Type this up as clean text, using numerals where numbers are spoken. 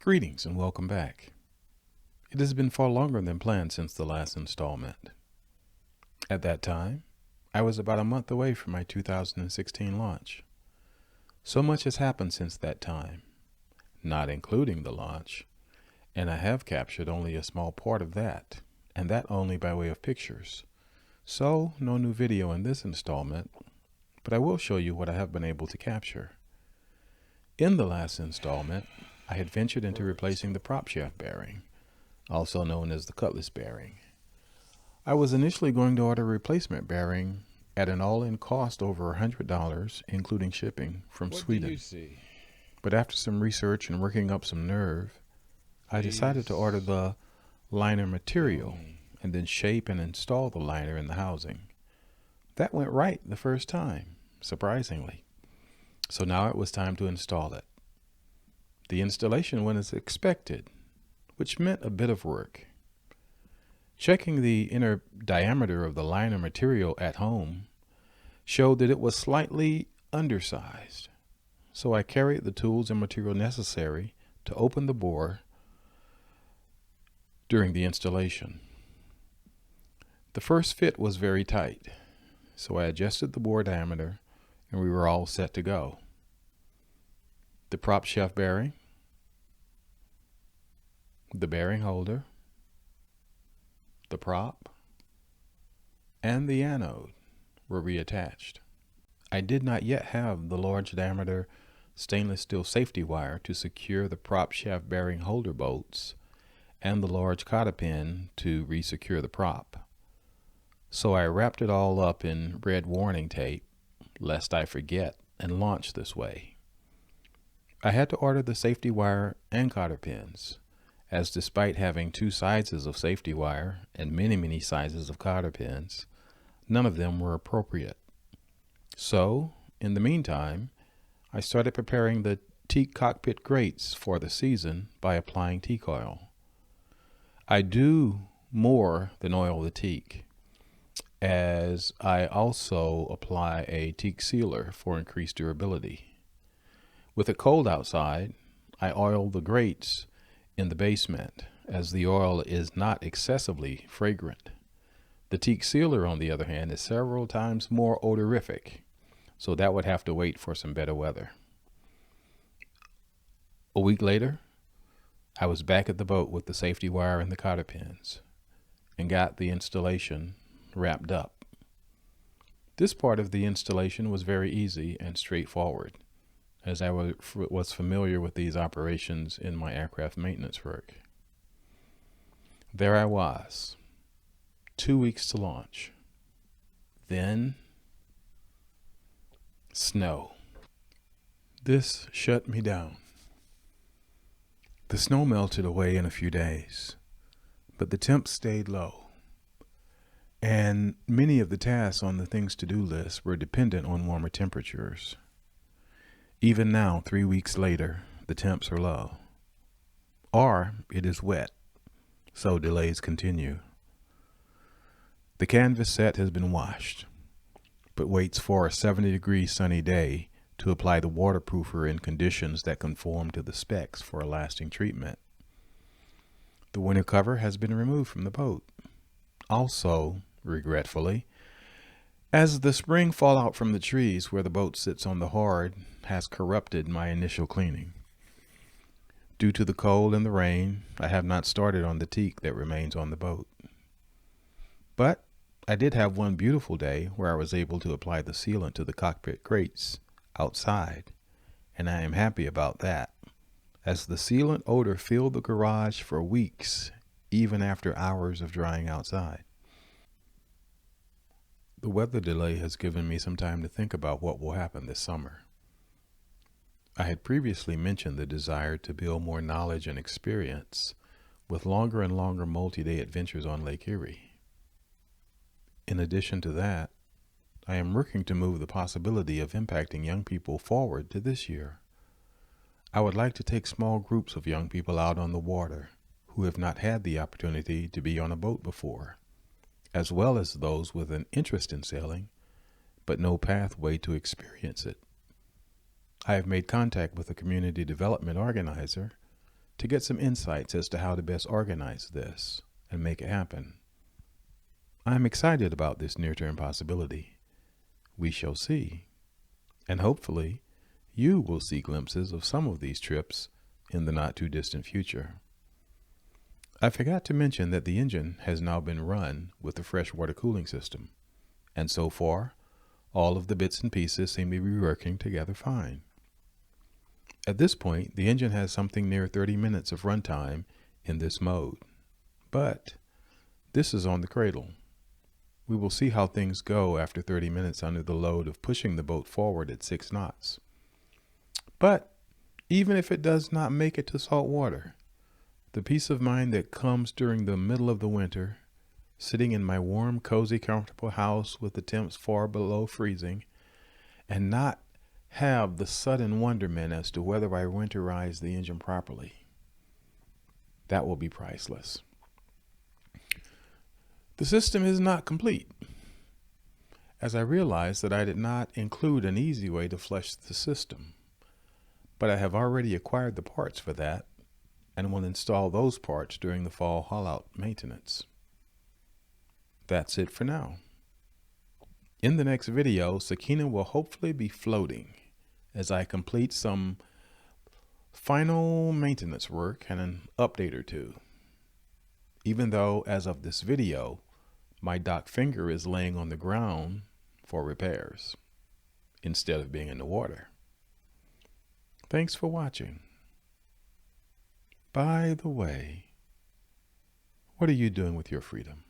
Greetings and welcome back. It has been far longer than planned since the last installment. At that time, I was about a month away from my 2016 launch. So much has happened since that time, not including the launch, and I have captured only a small part of that, and that only by way of pictures. So, no new video in this installment, but I will show you what I have been able to capture. In the last installment, I had ventured into replacing the prop shaft bearing, also known as the cutlass bearing. I was initially going to order a replacement bearing at an all-in cost over $100, including shipping, from Sweden. But after some research and working up some nerve, I decided to order the liner material and then shape and install the liner in the housing. That went right the first time, surprisingly. So now it was time to install it. The installation went as expected, which meant a bit of work. Checking the inner diameter of the liner material at home showed that it was slightly undersized. So I carried the tools and material necessary to open the bore during the installation. The first fit was very tight, so I adjusted the bore diameter and we were all set to go. The prop shaft bearing, the bearing holder, the prop, and the anode were reattached. I did not yet have the large diameter stainless steel safety wire to secure the prop shaft bearing holder bolts and the large cotter pin to resecure the prop. So I wrapped it all up in red warning tape, lest I forget, and launch this way. I had to order the safety wire and cotter pins, as despite having two sizes of safety wire and many sizes of cotter pins, none of them were appropriate. So, in the meantime, I started preparing the teak cockpit grates for the season by applying teak oil. I do more than oil the teak, as I also apply a teak sealer for increased durability. With it cold outside, I oil the grates in the basement, as the oil is not excessively fragrant. The teak sealer, on the other hand, is several times more odorific, so that would have to wait for some better weather. A week later, I was back at the boat with the safety wire and the cotter pins, and got the installation wrapped up. This part of the installation was very easy and straightforward, as I was familiar with these operations in my aircraft maintenance work. There I was, 2 weeks to launch. Then, snow. This shut me down. The snow melted away in a few days, but the temps stayed low, and many of the tasks on the things to do list were dependent on warmer temperatures. Even now, 3 weeks later, the temps are low. Or it is wet, so delays continue. The canvas set has been washed, but waits for a 70-degree sunny day to apply the waterproofer in conditions that conform to the specs for a lasting treatment. The winter cover has been removed from the boat. Also, regretfully, as the spring fallout from the trees where the boat sits on the hard has corrupted my initial cleaning. Due to the cold and the rain, I have not started on the teak that remains on the boat. But I did have one beautiful day where I was able to apply the sealant to the cockpit grates outside, and I am happy about that, as the sealant odor filled the garage for weeks, even after hours of drying outside. The weather delay has given me some time to think about what will happen this summer. I had previously mentioned the desire to build more knowledge and experience with longer and longer multi-day adventures on Lake Erie. In addition to that, I am working to move the possibility of impacting young people forward to this year. I would like to take small groups of young people out on the water who have not had the opportunity to be on a boat before, as well as those with an interest in sailing, but no pathway to experience it. I have made contact with a community development organizer to get some insights as to how to best organize this and make it happen. I'm excited about this near-term possibility. We shall see. And hopefully, you will see glimpses of some of these trips in the not-too-distant future. I forgot to mention that the engine has now been run with the freshwater cooling system, and so far, all of the bits and pieces seem to be working together fine. At this point, the engine has something near 30 minutes of runtime in this mode, but this is on the cradle. We will see how things go after 30 minutes under the load of pushing the boat forward at 6 knots. But even if it does not make it to salt water, the peace of mind that comes during the middle of the winter, sitting in my warm, cozy, comfortable house with the temps far below freezing, and not have the sudden wonderment as to whether I winterize the engine properly, that will be priceless. The system is not complete, as I realized that I did not include an easy way to flush the system, but I have already acquired the parts for that and will install those parts during the fall haul-out maintenance. That's it for now. In the next video, Sakina will hopefully be floating as I complete some final maintenance work and an update or two. Even though, as of this video, my dock finger is laying on the ground for repairs instead of being in the water. Thanks for watching. By the way, what are you doing with your freedom?